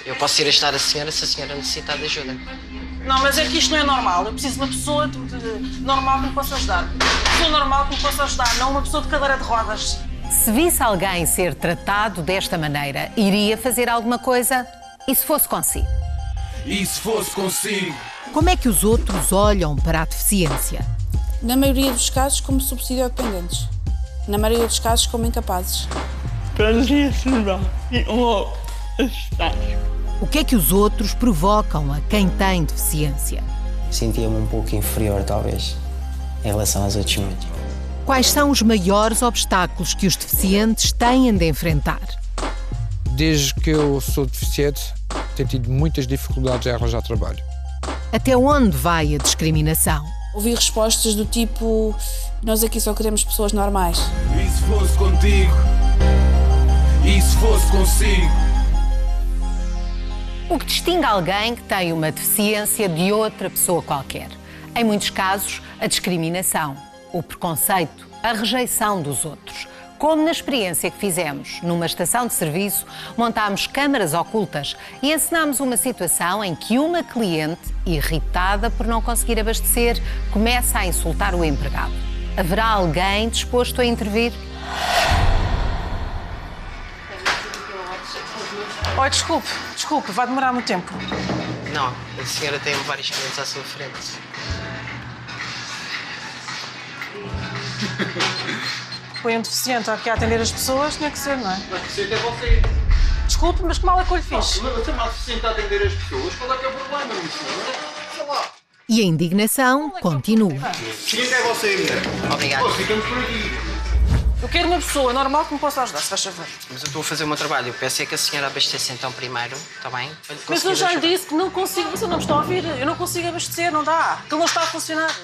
Eu posso ir ajudar a senhora se a senhora necessitar de ajuda. Não, mas é que isto não é normal. Eu preciso de uma pessoa normal que me possa ajudar. Uma pessoa normal que me possa ajudar, não uma pessoa de cadeira de rodas. Se visse alguém ser tratado desta maneira, iria fazer alguma coisa? E se fosse consigo? E se fosse consigo? Como é que os outros olham para a deficiência? Na maioria dos casos, como subsídio-dependentes. Na maioria dos casos, como incapazes. O que é que os outros provocam a quem tem deficiência? Sentia-me um pouco inferior, talvez, em relação aos outros miúdos. Quais são os maiores obstáculos que os deficientes têm de enfrentar? Desde que eu sou deficiente, tenho tido muitas dificuldades em arranjar trabalho. Até onde vai a discriminação? Ouvi respostas do tipo: nós aqui só queremos pessoas normais. E se fosse contigo? E se fosse consigo? O que distingue alguém que tem uma deficiência de outra pessoa qualquer? Em muitos casos, a discriminação, o preconceito, a rejeição dos outros. Como na experiência que fizemos numa estação de serviço, montámos câmaras ocultas e encenámos uma situação em que uma cliente, irritada por não conseguir abastecer, começa a insultar o empregado. Haverá alguém disposto a intervir? Oi, desculpe, vai demorar muito tempo. Não, a senhora tem vários clientes à sua frente. Põe um deficiente aqui a atender as pessoas, tinha que ser, não é? Mas deficiente é você. Desculpe, mas que mal é que eu lhe fiz? Você é mais deficiente a atender as pessoas. Qual é que é o problema, minha senhora? Sei lá. E a indignação continua. Deficiente é você, mulher. Obrigado. Pô, ficamos por aqui. Eu quero uma pessoa normal que me possa ajudar, se faz favor. Mas eu estou a fazer o meu trabalho. Eu peço é que a senhora abasteça então primeiro, está bem? Mas eu já lhe disse que não consigo, você não me está a ouvir. Eu não consigo abastecer, não dá. Aquilo não está a funcionar.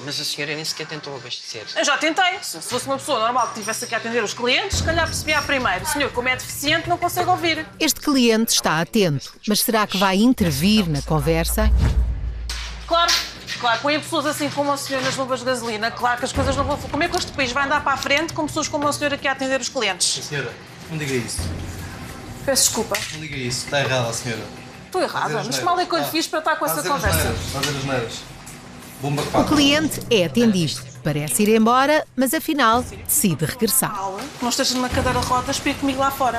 Mas a senhora nem sequer tentou abastecer. Eu já tentei. Se fosse uma pessoa normal que estivesse aqui a atender os clientes, se calhar percebia primeiro. O senhor, como é deficiente, não consegue ouvir. Este cliente está atento, mas será que vai intervir na conversa? Claro, põem pessoas assim como o senhor nas bombas de gasolina. Claro que as coisas não vão... Como é que este país vai andar para a frente com pessoas como o senhor aqui a atender os clientes? Senhora, não diga isso. Peço desculpa. Não diga isso. Está errada, senhora. Estou errada, mas que mal é que eu lhe fiz para estar com essa conversa? Fazer as neiras. Bomba O cliente é atendido. Parece ir embora, mas afinal decide regressar. Não esteja numa cadeira de rodas para ir comigo lá fora.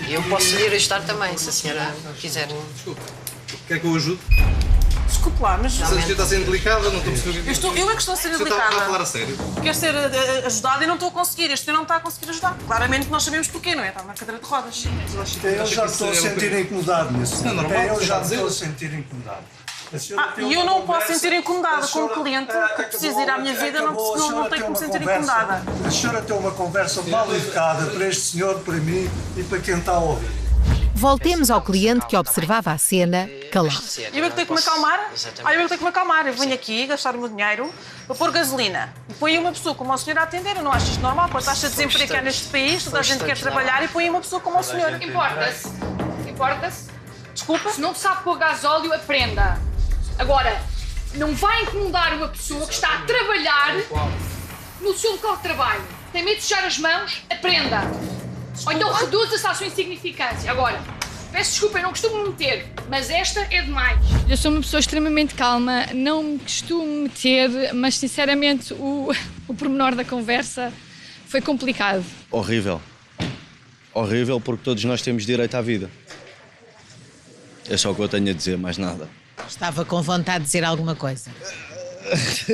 E eu posso ir ajudar também, se a senhora quiser. Desculpe. Quer que eu ajude? Desculpe lá, mas... Se a senhora está sendo delicada, não estou a perceber. Eu é que estou a ser Você delicada. está a falar a sério? Quero ser ajudada e não estou a conseguir. Este senhor não está a conseguir ajudar. Claramente nós sabemos porquê, não é? Está na cadeira de rodas. Eu já estou a sentir incomodado nisso. Não é normal, Eu já está a estou a dizer. sentir incomodado. E eu não posso sentir incomodada com um cliente que precisa ir à minha vida, não tenho como sentir incomodada. A senhora tem uma conversa mal educada para este senhor, para mim e para quem está a ouvir. Voltemos ao cliente que observava a cena calado. Eu é que tenho que me acalmar? Eu é que tenho que me acalmar. Eu venho aqui gastar o meu dinheiro para pôr gasolina. E põe uma pessoa como o senhor a atender. Eu não acho isto normal. Com a taxa de desemprego que há neste país, toda a gente quer trabalhar e põe uma pessoa como o senhor. Importa-se. Importa-se. Desculpa? Se não sabe pôr gasóleo, aprenda. Agora, não vai incomodar uma pessoa que está a trabalhar no seu local de trabalho. Tem medo de sujar as mãos? Aprenda. Ou então reduza-se à sua insignificância. Agora, peço desculpa, eu não costumo me meter, mas esta é demais. Eu sou uma pessoa extremamente calma, não me costumo meter, mas sinceramente o pormenor da conversa foi complicado. Horrível. Horrível porque todos nós temos direito à vida. É só o que eu tenho a dizer, mais nada. Estava com vontade de dizer alguma coisa.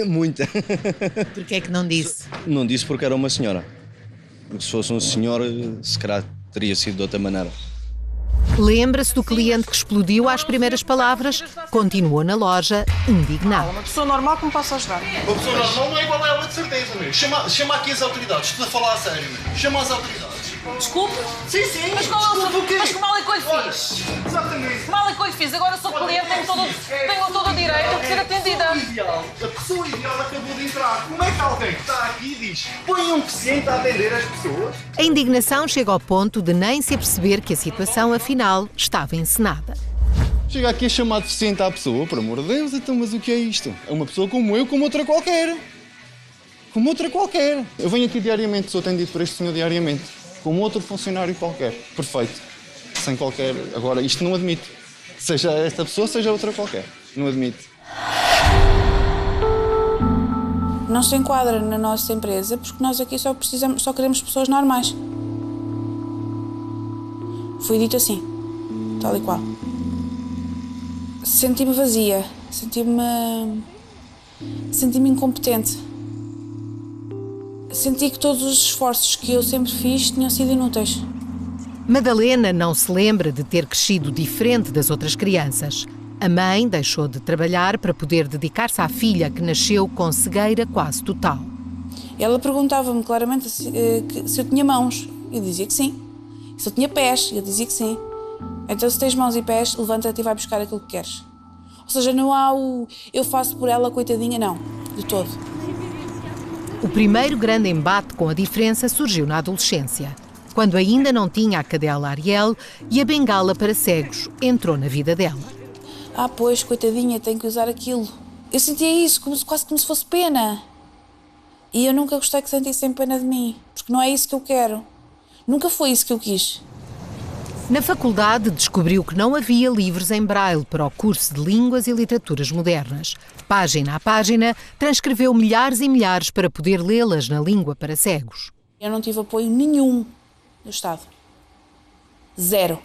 Muita. Porquê é que não disse? Não disse porque era uma senhora. Se fosse um senhor, se calhar teria sido de outra maneira. Lembra-se do cliente que explodiu às primeiras palavras, continuou na loja, indignado. Uma pessoa normal que me possa ajudar. Uma pessoa normal não é igual a ela, de certeza, meu. Chama aqui as autoridades. Estou a falar a sério, meu. Chama as autoridades. Desculpe? Sim, sim. Mas que mal é que eu lhe fiz? Exatamente. Que mal é que eu lhe fiz? Agora sou cliente, tenho todo o direito de ser atendida. A pessoa ideal acabou de entrar. Como é que alguém que está aqui diz põe um deficiente a atender as pessoas? A indignação chega ao ponto de nem se aperceber que a situação, afinal, estava encenada. Chega aqui a chamar deficiente à pessoa, por amor de Deus, então, mas o que é isto? É uma pessoa como eu, como outra qualquer. Como outra qualquer. Eu venho aqui diariamente, sou atendido por este senhor diariamente. Como outro funcionário qualquer. Perfeito. sem qualquer... Agora, isto não admito. Seja esta pessoa, seja outra qualquer. Não admito. Não se enquadra na nossa empresa porque nós aqui só queremos pessoas normais. Fui dito assim, tal e qual. Senti-me vazia, senti-me incompetente. Senti que todos os esforços que eu sempre fiz tinham sido inúteis. Madalena não se lembra de ter crescido diferente das outras crianças. A mãe deixou de trabalhar para poder dedicar-se à filha, que nasceu com cegueira quase total. Ela perguntava-me claramente se eu tinha mãos. Eu dizia que sim. Se eu tinha pés, eu dizia que sim. Então, se tens mãos e pés, levanta-te e vai buscar aquilo que queres. Ou seja, não há o eu faço por ela, coitadinha, não. De todo. O primeiro grande embate com a diferença surgiu na adolescência, quando ainda não tinha a cadela Ariel e a bengala para cegos entrou na vida dela. Ah, pois, coitadinha, tenho que usar aquilo. Eu sentia isso quase como se fosse pena. E eu nunca gostei que sentissem pena de mim, porque não é isso que eu quero. Nunca foi isso que eu quis. Na faculdade descobriu que não havia livros em braille para o curso de Línguas e Literaturas Modernas. Página a página, transcreveu milhares e milhares para poder lê-las na língua para cegos. Eu não tive apoio nenhum do Estado. Zero.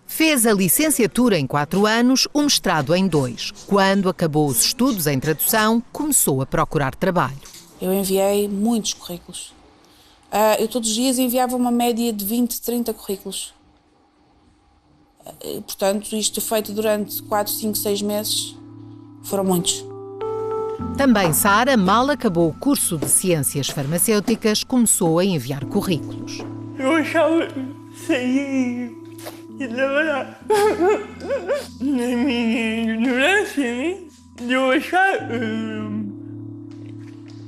Fez a licenciatura em 4 anos, o mestrado em 2. Quando acabou os estudos em tradução, começou a procurar trabalho. Eu enviei muitos currículos. Eu todos os dias enviava uma média de 20, 30 currículos. Portanto, isto feito durante 4, 5, 6 meses, foram muitos. Também Sara, mal acabou o curso de Ciências Farmacêuticas, começou a enviar currículos. Eu achava que saía e trabalhar. Na minha ignorância, eu achava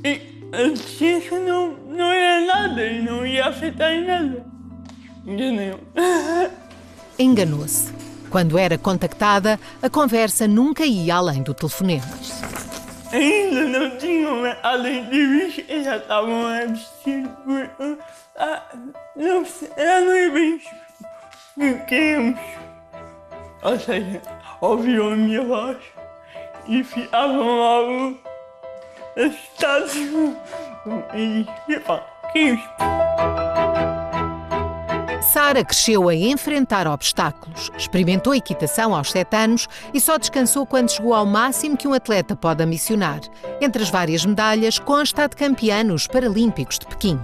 que a ciência não era nada e não ia afetar em nada. Entendeu? Enganou-se. Quando era contactada, a conversa nunca ia além do telefonema. Ainda não tinham além de mim, já estavam a vestir por... não é bem pequenos. Ou seja, ouviram a minha voz e ficavam logo assustados. E que é isto? Sara cresceu a enfrentar obstáculos, experimentou equitação aos 7 anos e só descansou quando chegou ao máximo que um atleta pode ambicionar. Entre as várias medalhas, consta a de campeã nos Paralímpicos de Pequim.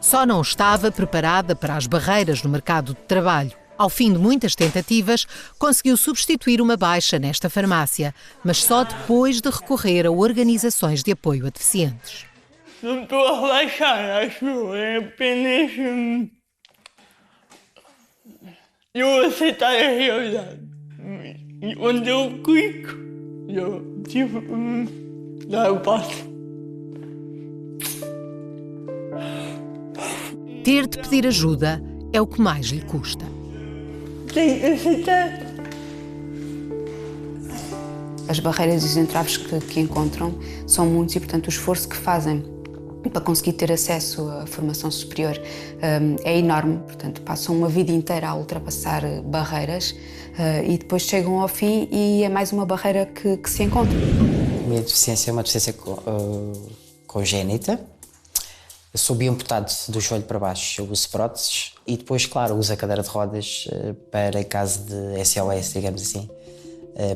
Só não estava preparada para as barreiras no mercado de trabalho. Ao fim de muitas tentativas, conseguiu substituir uma baixa nesta farmácia, mas só depois de recorrer a organizações de apoio a deficientes. Não estou a relaxar, acho eu. É apenas... eu aceitar a realidade. E quando eu clico, eu tive dar o passo. Ter de pedir ajuda é o que mais lhe custa. Tenho que aceitar. As barreiras e os entraves que encontram são muitos e, portanto, o esforço que fazem para conseguir ter acesso à formação superior é enorme. Portanto, passam uma vida inteira a ultrapassar barreiras e depois chegam ao fim e é mais uma barreira que se encontra. A minha deficiência é uma deficiência congénita. Eu sou bioamputado do joelho para baixo, eu uso próteses e depois, claro, uso a cadeira de rodas para caso de SOS, digamos assim.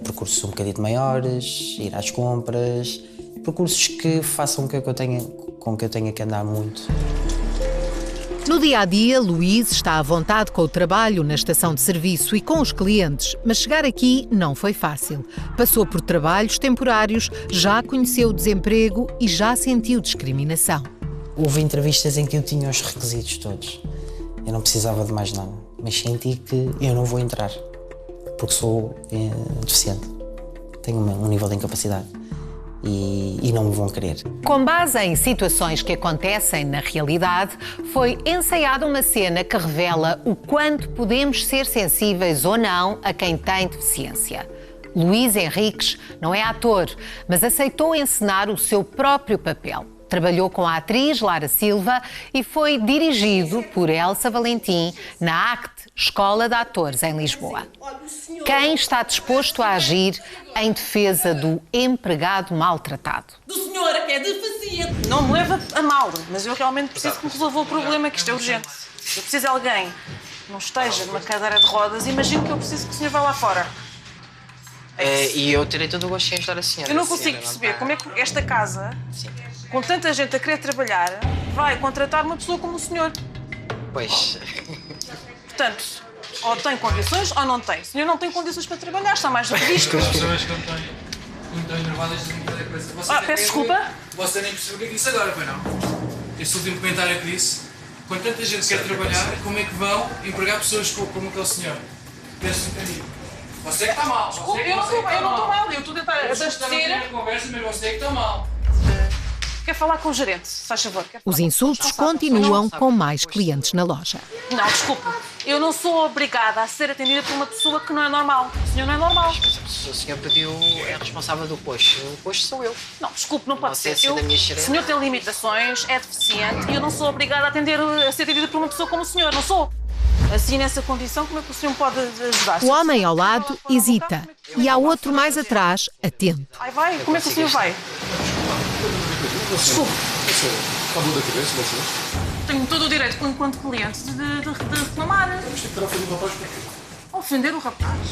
Percursos um bocadinho maiores, ir às compras, percursos que façam com que eu tenha que andar muito. No dia-a-dia, Luís está à vontade com o trabalho na estação de serviço e com os clientes, mas chegar aqui não foi fácil. Passou por trabalhos temporários, já conheceu o desemprego e já sentiu discriminação. Houve entrevistas em que eu tinha os requisitos todos. Eu não precisava de mais nada, mas senti que eu não vou entrar, porque sou deficiente. Tenho um nível de incapacidade. E não me vão querer. Com base em situações que acontecem na realidade, foi ensaiada uma cena que revela o quanto podemos ser sensíveis ou não a quem tem deficiência. Luís Henriques não é ator, mas aceitou encenar o seu próprio papel. Trabalhou com a atriz Lara Silva e foi dirigido por Elsa Valentim na ACT, Escola de Atores, em Lisboa. Quem está disposto a agir em defesa do empregado maltratado? Do senhor que é deficiente. Não me leva a mal, mas eu realmente preciso que me resolva o problema, que isto é urgente. Eu preciso de alguém que não esteja numa cadeira de rodas. Imagino que eu preciso que o senhor vá lá fora. E eu terei todo o gosto em ajudar a senhora. Eu não consigo perceber como é que esta casa, com tanta gente a querer trabalhar, vai contratar uma pessoa como o senhor. Pois. Portanto, ou tem condições ou não tem. O senhor não tem condições para trabalhar, está mais do que visto. As pessoas que não estão enervadas dizem cada coisa. Peço desculpa. Você nem percebeu o que é que disse agora, foi não? Este último comentário que disse, quando tanta gente quer trabalhar, como é que vão empregar pessoas como aquele senhor? Pensa um bocadinho. Você que está mal. Desculpa, eu não estou mal, eu estou a tentar abastecer. Conversa, mas você que está mal. Quer falar com o gerente, se faz favor. Os insultos continuam com mais clientes na loja. Não, desculpe. Eu não sou obrigada a ser atendida por uma pessoa que não é normal. O senhor não é normal. Mas o senhor pediu, é responsável do posto. O posto sou eu. Não, desculpe, não pode ser. O senhor tem limitações, é deficiente e eu não sou obrigada a ser atendida por uma pessoa como o senhor. Não sou. Assim, nessa condição, como é que o senhor pode ajudar? O homem ao lado hesita e há outro mais atrás, atento. Ai, vai, como é que o senhor vai? Desculpe. Acabou da cabeça, você? Tenho todo o direito, enquanto cliente, de reclamar. Mas tem que estar a ofender o rapaz para quê? Ofender o rapaz?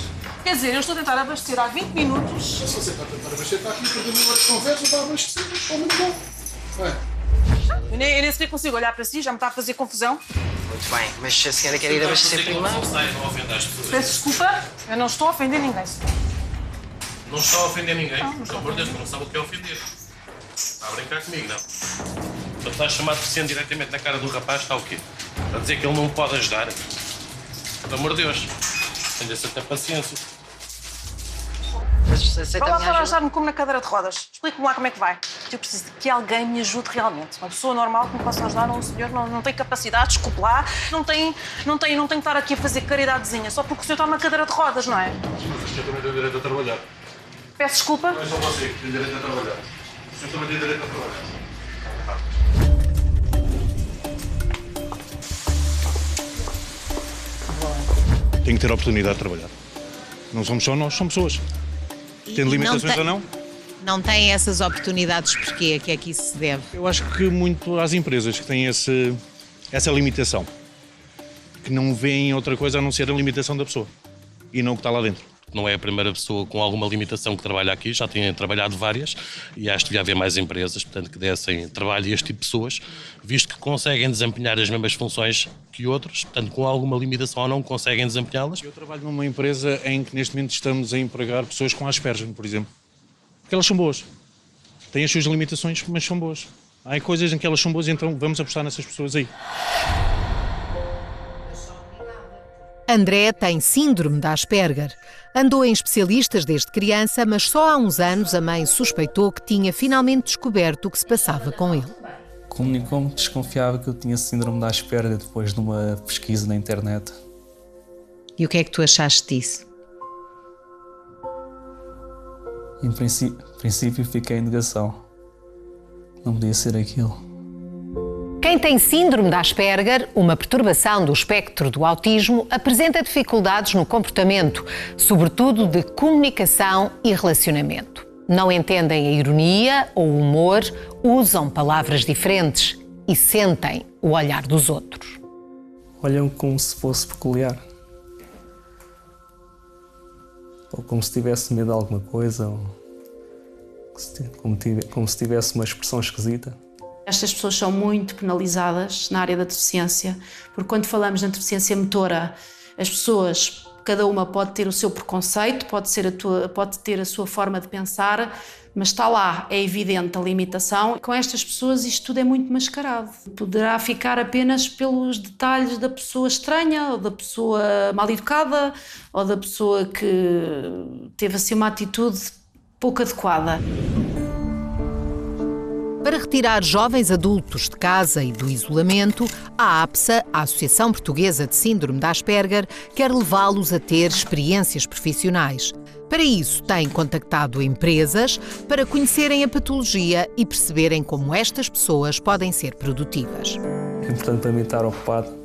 Quer dizer, eu estou a tentar abastecer há 20 minutos. Se você está a tentar abastecer, está aqui a perder uma hora de conversa, está a abastecer, ao menos bom. Eu nem sequer consigo olhar para si, já me está a fazer confusão. Muito bem, mas se a senhora quer ir abastecer primeiro... Peço desculpa, eu não estou a ofender ninguém. Não está a ofender ninguém? Pelo amor de Deus, não sabe o que é ofender. Está a brincar comigo, não? Quando está a chamar de deficiente diretamente na cara do rapaz, está o quê? Está a dizer que ele não o pode ajudar? Pelo amor de Deus, tenha-se até paciência. Vá lá para ajudar-me como na cadeira de rodas. Explique-me lá como é que vai. Eu preciso de que alguém me ajude realmente. Uma pessoa normal que me possa ajudar, um senhor não tem capacidade, desculpe lá, não tem que estar aqui a fazer caridadezinha, só porque o senhor está numa cadeira de rodas, não é? Mas o senhor também tem direito a trabalhar. Peço desculpa. Não é só você que tem direito a trabalhar. O senhor também tem direito a trabalhar. Tem que ter a oportunidade de trabalhar. Não somos só nós, somos pessoas. Tendo limitações ou não? Não têm essas oportunidades porquê? A que é que isso se deve? Eu acho que muito às empresas que têm essa limitação. Que não veem outra coisa a não ser a limitação da pessoa. E não o que está lá dentro. Não é a primeira pessoa com alguma limitação que trabalha aqui, já tinha trabalhado várias e acho que devia haver mais empresas, portanto, que dessem trabalho a este tipo de pessoas, visto que conseguem desempenhar as mesmas funções que outros, portanto, com alguma limitação ou não conseguem desempenhá-las. Eu trabalho numa empresa em que neste momento estamos a empregar pessoas com Asperger, por exemplo. Porque elas são boas. Têm as suas limitações, mas são boas. Há coisas em que elas são boas, então vamos apostar nessas pessoas aí. André tem síndrome de Asperger. Andou em especialistas desde criança, mas só há uns anos a mãe suspeitou que tinha finalmente descoberto o que se passava com ele. Comunicou-me que desconfiava que eu tinha síndrome de Asperger depois de uma pesquisa na internet. E o que é que tu achaste disso? Em princípio fiquei em negação. Não podia ser aquilo. Quem tem síndrome de Asperger, uma perturbação do espectro do autismo, apresenta dificuldades no comportamento, sobretudo de comunicação e relacionamento. Não entendem a ironia ou o humor, usam palavras diferentes e sentem o olhar dos outros. Olham como se fosse peculiar. Ou como se tivesse medo de alguma coisa, ou como se tivesse uma expressão esquisita. Estas pessoas são muito penalizadas na área da deficiência, porque quando falamos na deficiência motora, as pessoas, cada uma pode ter o seu preconceito, pode ter a sua forma de pensar, mas está lá, é evidente a limitação. Com estas pessoas isto tudo é muito mascarado. Poderá ficar apenas pelos detalhes da pessoa estranha, ou da pessoa mal educada, ou da pessoa que teve assim uma atitude pouco adequada. Para retirar jovens adultos de casa e do isolamento, a APSA, a Associação Portuguesa de Síndrome de Asperger, quer levá-los a ter experiências profissionais. Para isso, tem contactado empresas para conhecerem a patologia e perceberem como estas pessoas podem ser produtivas. É importante para mim estar ocupado.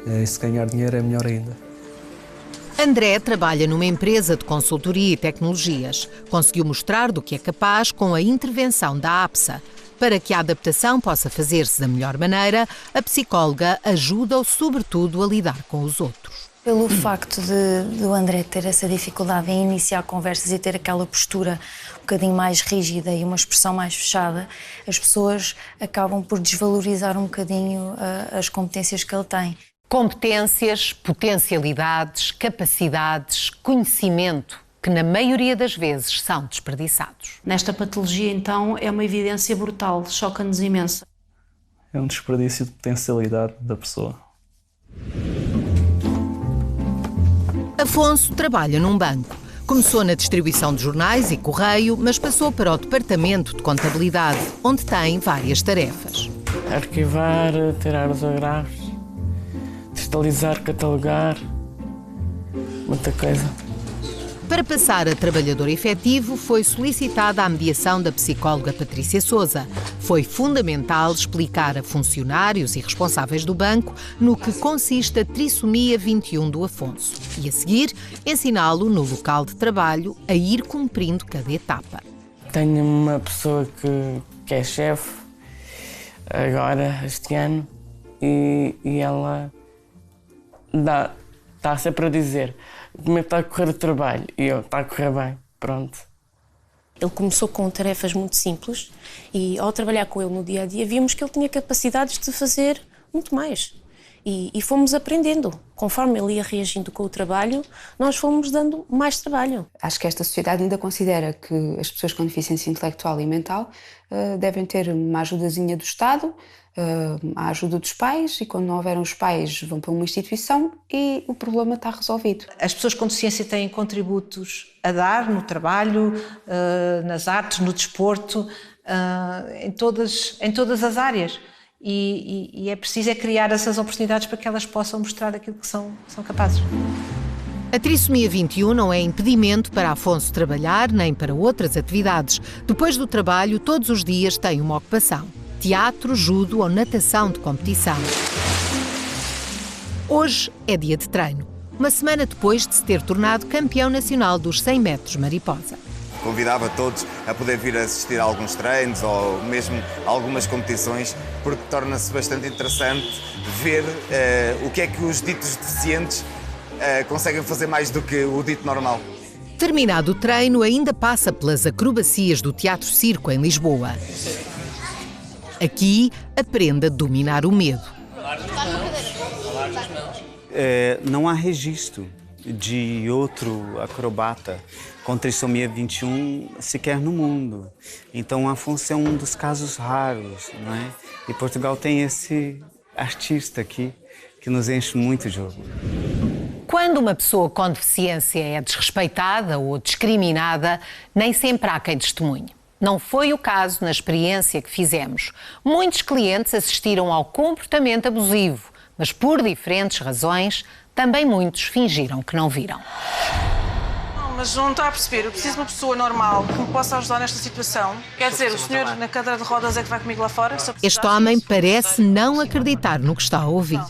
E se ganhar dinheiro é melhor ainda. André trabalha numa empresa de consultoria e tecnologias. Conseguiu mostrar do que é capaz com a intervenção da APSA. Para que a adaptação possa fazer-se da melhor maneira, a psicóloga ajuda-o sobretudo a lidar com os outros. Pelo facto de o André ter essa dificuldade em iniciar conversas e ter aquela postura um bocadinho mais rígida e uma expressão mais fechada, as pessoas acabam por desvalorizar um bocadinho as competências que ele tem. Competências, potencialidades, capacidades, conhecimento, que na maioria das vezes são desperdiçados. Nesta patologia, então, é uma evidência brutal, choca-nos imenso. É um desperdício de potencialidade da pessoa. Afonso trabalha num banco. Começou na distribuição de jornais e correio, mas passou para o departamento de contabilidade, onde tem várias tarefas. Arquivar, tirar os agrafos, digitalizar, catalogar, muita coisa. Para passar a trabalhador efetivo, foi solicitada a mediação da psicóloga Patrícia Sousa. Foi fundamental explicar a funcionários e responsáveis do banco no que consiste a trissomia 21 do Afonso e, a seguir, ensiná-lo no local de trabalho a ir cumprindo cada etapa. Tenho uma pessoa que é chefe agora, este ano, e ela está sempre a dizer: como é que está a correr o trabalho? E eu: está a correr bem, pronto. Ele começou com tarefas muito simples e, ao trabalhar com ele no dia-a-dia, vimos que ele tinha capacidades de fazer muito mais. E fomos aprendendo. Conforme ele ia reagindo com o trabalho, nós fomos dando mais trabalho. Acho que esta sociedade ainda considera que as pessoas com deficiência intelectual e mental devem ter uma ajudazinha do Estado, a ajuda dos pais, e quando não houverem os pais vão para uma instituição e o problema está resolvido. As pessoas com deficiência têm contributos a dar no trabalho, nas artes, no desporto, em todas as áreas. E é preciso criar essas oportunidades para que elas possam mostrar aquilo que são capazes. A trissomia 21 não é impedimento para Afonso trabalhar nem para outras atividades. Depois do trabalho, todos os dias tem uma ocupação: teatro, judo ou natação de competição. Hoje é dia de treino, uma semana depois de se ter tornado campeão nacional dos 100 metros mariposa. Convidava todos a poder vir assistir a alguns treinos ou mesmo a algumas competições, porque torna-se bastante interessante ver o que é que os ditos deficientes conseguem fazer mais do que o dito normal. Terminado o treino, ainda passa pelas acrobacias do Teatro Circo em Lisboa. Aqui aprende a dominar o medo. Não há registro de outro acrobata com trissomia 21 sequer no mundo. Então, Afonso é um dos casos raros, não é? E Portugal tem esse artista aqui que nos enche muito de orgulho. Quando uma pessoa com deficiência é desrespeitada ou discriminada, nem sempre há quem testemunhe. Não foi o caso na experiência que fizemos. Muitos clientes assistiram ao comportamento abusivo, mas por diferentes razões, também muitos fingiram que não viram. Mas não está a perceber, eu preciso de uma pessoa normal que me possa ajudar nesta situação. Quer dizer, o senhor na cadeira de rodas é que vai comigo lá fora? Este homem parece não acreditar no que está a ouvir.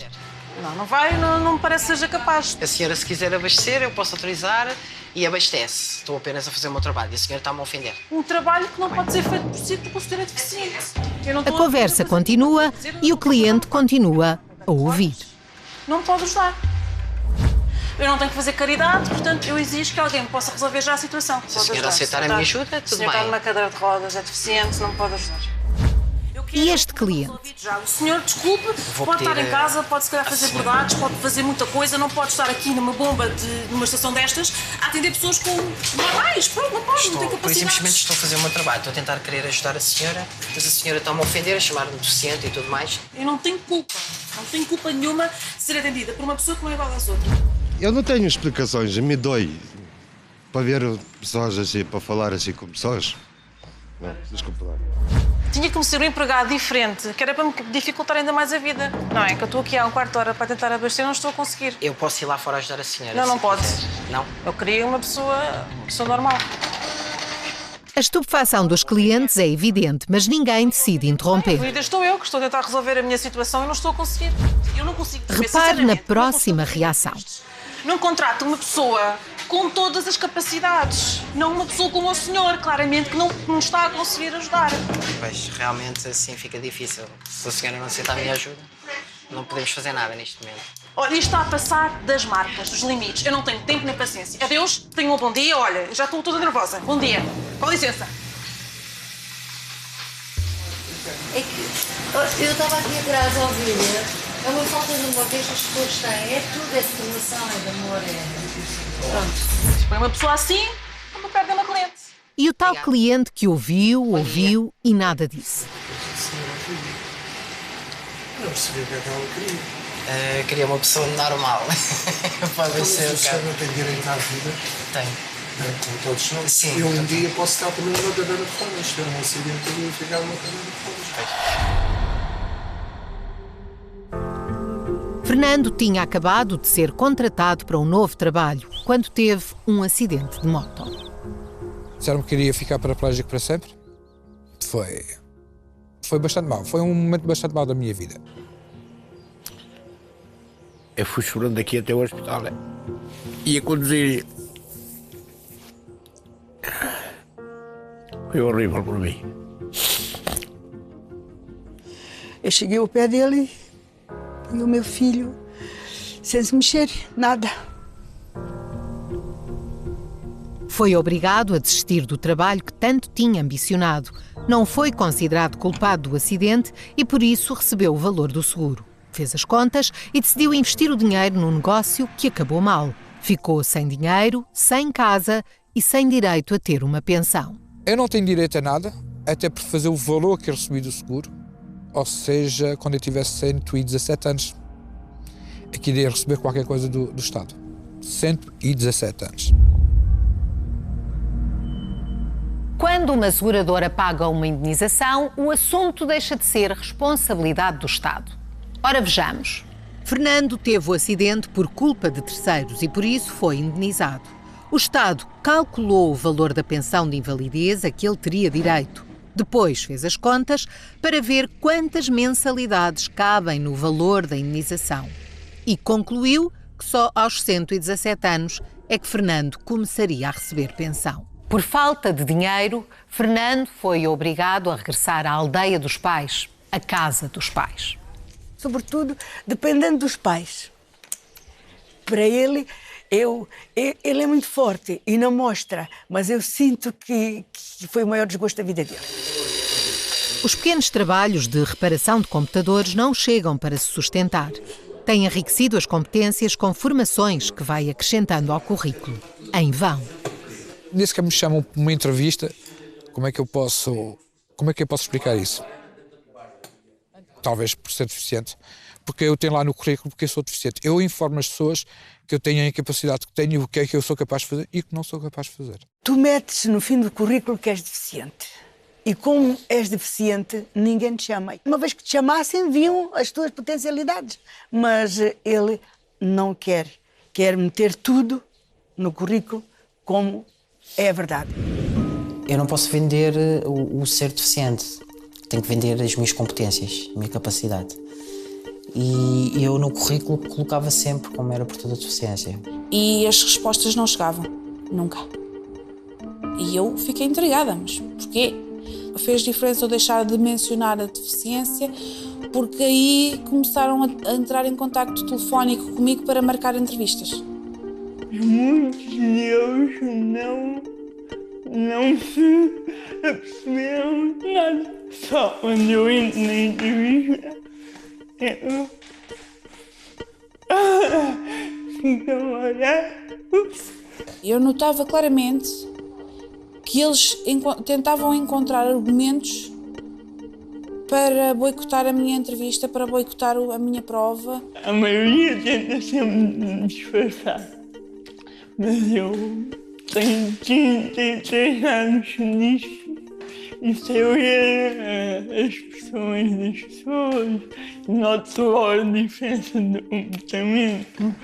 Não vai, não me parece que seja capaz. A senhora, se quiser abastecer, eu posso autorizar e abastece. Estou apenas a fazer o meu trabalho e a senhora está-me a ofender. Um trabalho que não pode ser feito por si porque o senhor é deficiente. A conversa continua e o cliente continua a ouvir. Não me pode ajudar. Eu não tenho que fazer caridade, portanto, eu exijo que alguém me possa resolver já a situação. Se a senhora aceitar a minha ajuda, tudo bem. O senhor está numa cadeira de rodas, é deficiente, não me pode ajudar. E este cliente? O senhor, desculpe, pode estar em casa, pode se calhar fazer bordados, pode fazer muita coisa, não pode estar aqui numa bomba numa estação destas a atender pessoas com normais. Pronto, não pode, não tem capacidade. Por isso, simplesmente estou a fazer o meu trabalho. Estou a tentar querer ajudar a senhora, mas a senhora está-me a ofender, a chamar-me deficiente e tudo mais. Eu não tenho culpa nenhuma de ser atendida por uma pessoa que não é igual às outras. Eu não tenho explicações, me dói para ver pessoas assim, para falar assim com pessoas. Desculpa lá. Tinha que me ser um empregado diferente, que era para me dificultar ainda mais a vida. Não é? Que eu estou aqui há um quarto de hora para tentar abastecer e não estou a conseguir. Eu posso ir lá fora ajudar a senhora? Não, não pode. Não? Eu queria uma pessoa normal. A estupefação dos clientes é evidente, mas ninguém decide interromper. Ainda estou eu que estou a tentar resolver a minha situação e não estou a conseguir. Eu não consigo perceber, Repare na próxima reação. Não contrato uma pessoa com todas as capacidades. Não uma pessoa como o senhor, claramente, que não me está a conseguir ajudar. Pois, realmente assim fica difícil. Se a senhora não aceita a minha ajuda, não podemos fazer nada neste momento. Olha, isto está a passar das marcas, dos limites. Eu não tenho tempo nem paciência. Adeus, tenham um bom dia. Olha, já estou toda nervosa. Bom dia. Com licença. É que eu estava aqui atrás a ouvir. É uma falta de amor que estas pessoas têm. É tudo, é de formação, é de amor, é... Pronto. Se põe uma pessoa assim, não perde uma cliente. E o tal cliente que ouviu e nada disse. Não percebi o que é que ela queria. Queria uma pessoa normal. Pode ser o senhor não tem direito à vida? Tem. Como todos nós. Sim. Eu um dia posso estar também numa cadeira de rodas. Se tiver um acidente, eu vou ficar numa cadeira de rodas. Fernando tinha acabado de ser contratado para um novo trabalho quando teve um acidente de moto. Disseram-me que queria ficar paraplégico para sempre. Foi bastante mau. Foi um momento bastante mau da minha vida. Eu fui chorando daqui até o hospital. Ia conduzir. Foi horrível para mim. Eu cheguei ao pé dele e o meu filho, sem se mexer, nada. Foi obrigado a desistir do trabalho que tanto tinha ambicionado. Não foi considerado culpado do acidente e, por isso, recebeu o valor do seguro. Fez as contas e decidiu investir o dinheiro num negócio que acabou mal. Ficou sem dinheiro, sem casa e sem direito a ter uma pensão. Eu não tenho direito a nada, até por fazer o valor que eu recebi do seguro. Ou seja, quando eu tivesse 117 anos, é que iria receber qualquer coisa do Estado. 117 anos. Quando uma seguradora paga uma indenização, o assunto deixa de ser responsabilidade do Estado. Ora, vejamos. Fernando teve o acidente por culpa de terceiros e, por isso, foi indenizado. O Estado calculou o valor da pensão de invalidez a que ele teria direito. Depois fez as contas para ver quantas mensalidades cabem no valor da indenização. E concluiu que só aos 117 anos é que Fernando começaria a receber pensão. Por falta de dinheiro, Fernando foi obrigado a regressar à aldeia dos pais, a casa dos pais. Sobretudo, dependendo dos pais. Para ele, ele é muito forte e não mostra, mas eu sinto que foi o maior desgosto da vida dele. Os pequenos trabalhos de reparação de computadores não chegam para se sustentar. Tem enriquecido as competências com formações que vai acrescentando ao currículo. Em vão. Nem sequer me chamam para uma entrevista. Como é que eu posso explicar isso? Talvez por ser deficiente. Porque eu tenho lá no currículo porque eu sou deficiente. Eu informo as pessoas que eu tenho a capacidade que tenho, o que é que eu sou capaz de fazer e o que não sou capaz de fazer. Tu metes no fim do currículo que és deficiente. E como és deficiente, ninguém te chama. Uma vez que te chamassem, viam as tuas potencialidades. Mas ele não quer. Quer meter tudo no currículo como é a verdade. Eu não posso vender o ser deficiente. Tenho que vender as minhas competências, a minha capacidade. E eu no currículo colocava sempre como era portador de deficiência. E as respostas não chegavam, nunca. E eu fiquei intrigada, mas porquê? Fez diferença eu deixar de mencionar a deficiência, porque aí começaram a entrar em contacto telefónico comigo para marcar entrevistas. Muitos deles não se aperceberam de nada. Só quando eu entro na entrevista, ficam a olhar. Eu notava claramente que eles tentavam encontrar argumentos para boicotar a minha entrevista, para boicotar a minha prova. A maioria tenta sempre disfarçar, mas eu tenho 33 anos nisto Isso é ver as expressões das pessoas, noto a diferença do comportamento,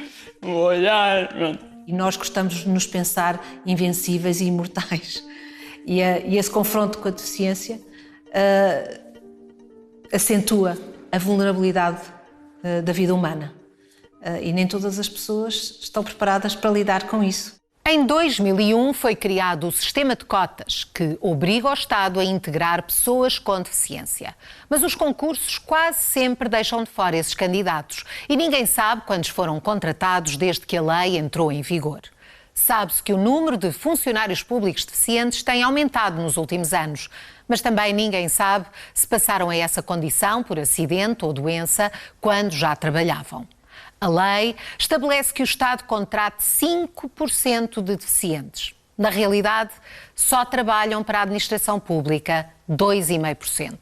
o olhar. E nós gostamos de nos pensar invencíveis e imortais. E esse confronto com a deficiência acentua a vulnerabilidade da vida humana. E nem todas as pessoas estão preparadas para lidar com isso. Em 2001 foi criado o sistema de cotas, que obriga o Estado a integrar pessoas com deficiência. Mas os concursos quase sempre deixam de fora esses candidatos e ninguém sabe quantos foram contratados desde que a lei entrou em vigor. Sabe-se que o número de funcionários públicos deficientes tem aumentado nos últimos anos, mas também ninguém sabe se passaram a essa condição por acidente ou doença quando já trabalhavam. A lei estabelece que o Estado contrate 5% de deficientes. Na realidade, só trabalham para a administração pública 2,5%.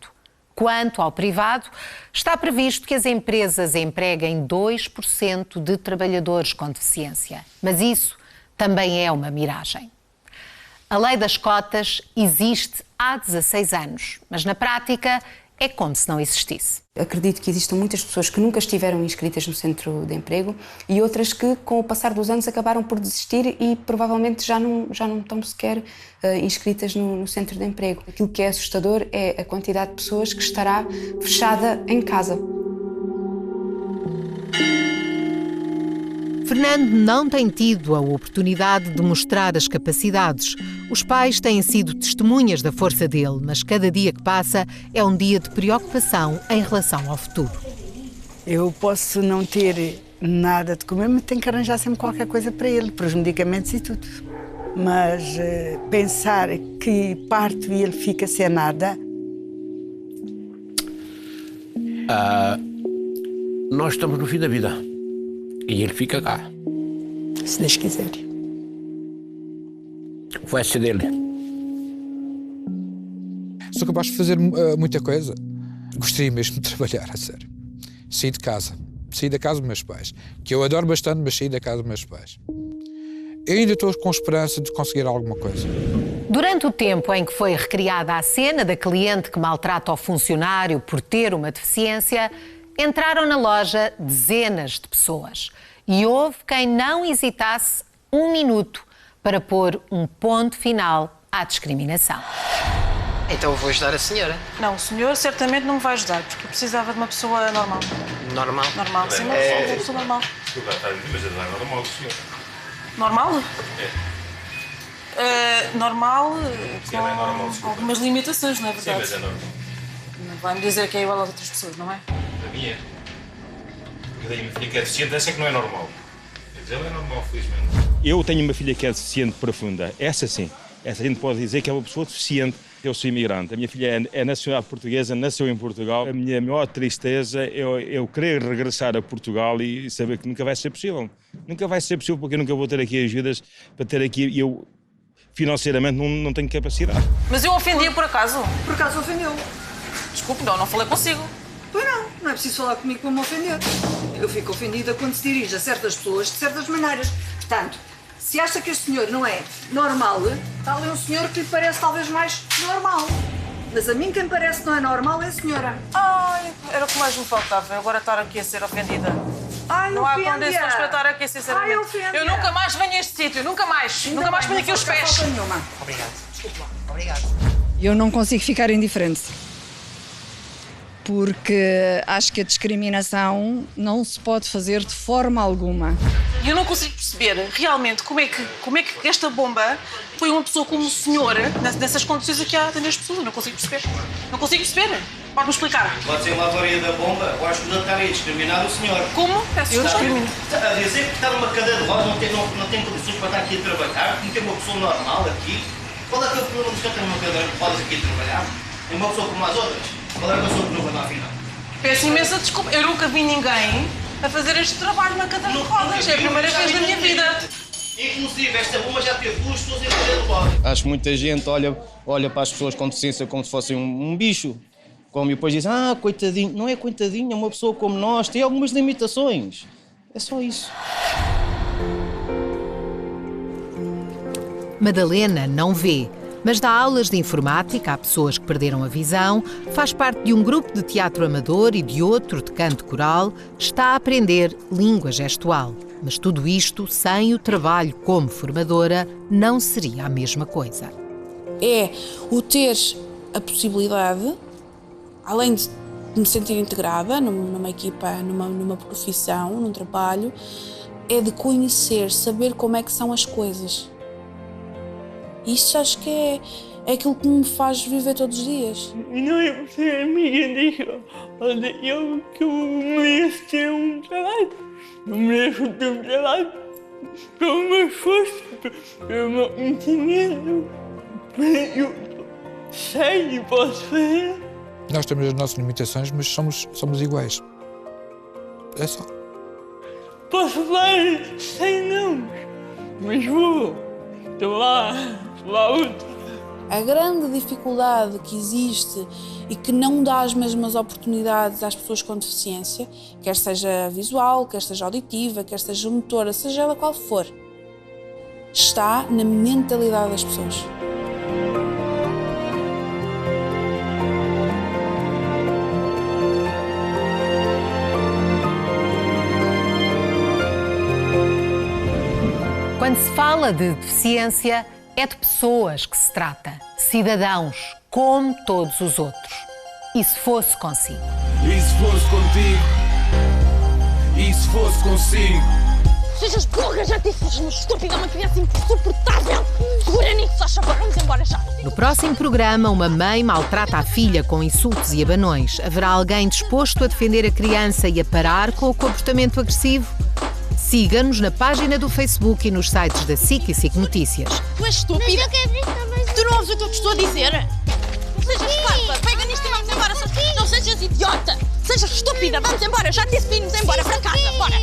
Quanto ao privado, está previsto que as empresas empreguem 2% de trabalhadores com deficiência. Mas isso também é uma miragem. A lei das cotas existe há 16 anos, mas na prática é como se não existisse. Acredito que existam muitas pessoas que nunca estiveram inscritas no centro de emprego e outras que, com o passar dos anos, acabaram por desistir e provavelmente já não estão sequer inscritas no centro de emprego. Aquilo que é assustador é a quantidade de pessoas que estará fechada em casa. Fernando não tem tido a oportunidade de mostrar as capacidades. Os pais têm sido testemunhas da força dele, mas cada dia que passa é um dia de preocupação em relação ao futuro. Eu posso não ter nada de comer, mas tenho que arranjar sempre qualquer coisa para ele, para os medicamentos e tudo. Mas pensar que parto e ele fica sem nada... Nós estamos no fim da vida. E ele fica cá. Se Deus quiser. Vai ser dele. Sou capaz de fazer muita coisa. Gostaria mesmo de trabalhar, a sério. Saí de casa. Saí da casa dos meus pais. Que eu adoro bastante, mas saí da casa dos meus pais. Eu ainda estou com esperança de conseguir alguma coisa. Durante o tempo em que foi recriada a cena da cliente que maltrata o funcionário por ter uma deficiência, entraram na loja dezenas de pessoas e houve quem não hesitasse um minuto para pôr um ponto final à discriminação. Então eu vou ajudar a senhora. Não, o senhor certamente não me vai ajudar, porque eu precisava de uma pessoa normal. Normal? Normal, sim, uma pessoa normal. Desculpa, mas não é normal, senhor. Normal? É. Normal, Sim, é normal, com algumas limitações, não é verdade? Sim, mas é normal. Não vai-me dizer que é igual às outras pessoas, não é? Para mim é. Porque daí minha filha que é deficiente, essa é que não é normal. Quer dizer, ela é normal, felizmente. Eu tenho uma filha que é deficiente profunda. Essa sim. Essa a gente pode dizer que é uma pessoa deficiente. Eu sou imigrante. A minha filha é nacional portuguesa, nasceu em Portugal. A minha maior tristeza é eu querer regressar a Portugal e saber que nunca vai ser possível. Nunca vai ser possível porque eu nunca vou ter aqui ajudas para ter aqui e eu financeiramente não tenho capacidade. Mas eu ofendi por acaso? Por acaso ofendeu. Desculpe, não falei consigo. Pois não é preciso falar comigo para me ofender. Eu fico ofendida quando se dirige a certas pessoas de certas maneiras. Portanto, se acha que este senhor não é normal, está ali um senhor que lhe parece talvez mais normal. Mas a mim quem parece que não é normal é a senhora. Ai, era o que mais me faltava, eu agora estar aqui a ser ofendida. Ai, não há condições para estar aqui, sinceramente. Eu nunca mais venho a este sítio, nunca mais. Nunca mais ponho aqui os pés. Obrigado. Desculpe lá. Obrigado. Eu não consigo ficar indiferente. Porque acho que a discriminação não se pode fazer de forma alguma. E eu não consigo perceber realmente como é que esta bomba foi uma pessoa como o senhor nessas condições aqui a atender as pessoas. Não consigo perceber. Não consigo perceber. Pode-me explicar. Pode ser uma avaria da bomba, eu acho que não está aí discriminar o senhor. Como? Eu discrimino. A dizer que está numa cadeira de rodas, não tem condições para estar aqui a trabalhar, não tem uma pessoa normal aqui. Qual é que é o problema de estar numa cadeira de rodas aqui a trabalhar? É uma pessoa como as outras. Qual é que eu sou que não vai dar afinal? Peço imensa desculpa. Eu nunca vi ninguém a fazer este trabalho na cadeira de rodas. É a primeira vez da minha vida. Inclusive, esta bomba já teve duas pessoas em cadeira de rodas. Acho que muita gente olha para as pessoas com deficiência como se fossem um bicho. Como e depois dizem, coitadinho. Não é coitadinho, é uma pessoa como nós, tem algumas limitações. É só isso. Madalena não vê, Mas dá aulas de informática a pessoas que perderam a visão, faz parte de um grupo de teatro amador e de outro de canto coral, está a aprender língua gestual. Mas tudo isto, sem o trabalho como formadora, não seria a mesma coisa. É o ter a possibilidade, além de me sentir integrada numa equipa, numa profissão, num trabalho, é de conhecer, saber como é que são as coisas. Isso acho que é aquilo que me faz viver todos os dias. Não é por ser amiga disso. Olha, eu mereço ter um trabalho. Eu mereço ter um trabalho pelo meu esforço, pelo meu conhecimento. Eu sei e posso fazer. Nós temos as nossas limitações, mas somos iguais. É só. Posso falar sem não, mas vou. Estou lá outro. A grande dificuldade que existe e que não dá as mesmas oportunidades às pessoas com deficiência, quer seja visual, quer seja auditiva, quer seja motora, seja ela qual for, está na mentalidade das pessoas. Quando se fala de deficiência, é de pessoas que se trata, cidadãos, como todos os outros. E se fosse consigo? E se fosse contigo? E se fosse consigo? Sejas burra, já te disse, estúpida, uma criança insuportável. Segura nisso, só favor, vamos embora já. No próximo programa, uma mãe maltrata a filha com insultos e abanões. Haverá alguém disposto a defender a criança e a parar com o comportamento agressivo? Siga-nos na página do Facebook e nos sites da SIC e SIC Notícias. Tu és estúpida? Tu não ouves o que eu te estou a dizer? Não sejas parva, pega nisto e vamos embora. Não sejas idiota, sejas estúpida, vamos embora. Já te disse para irmos embora para casa, bora.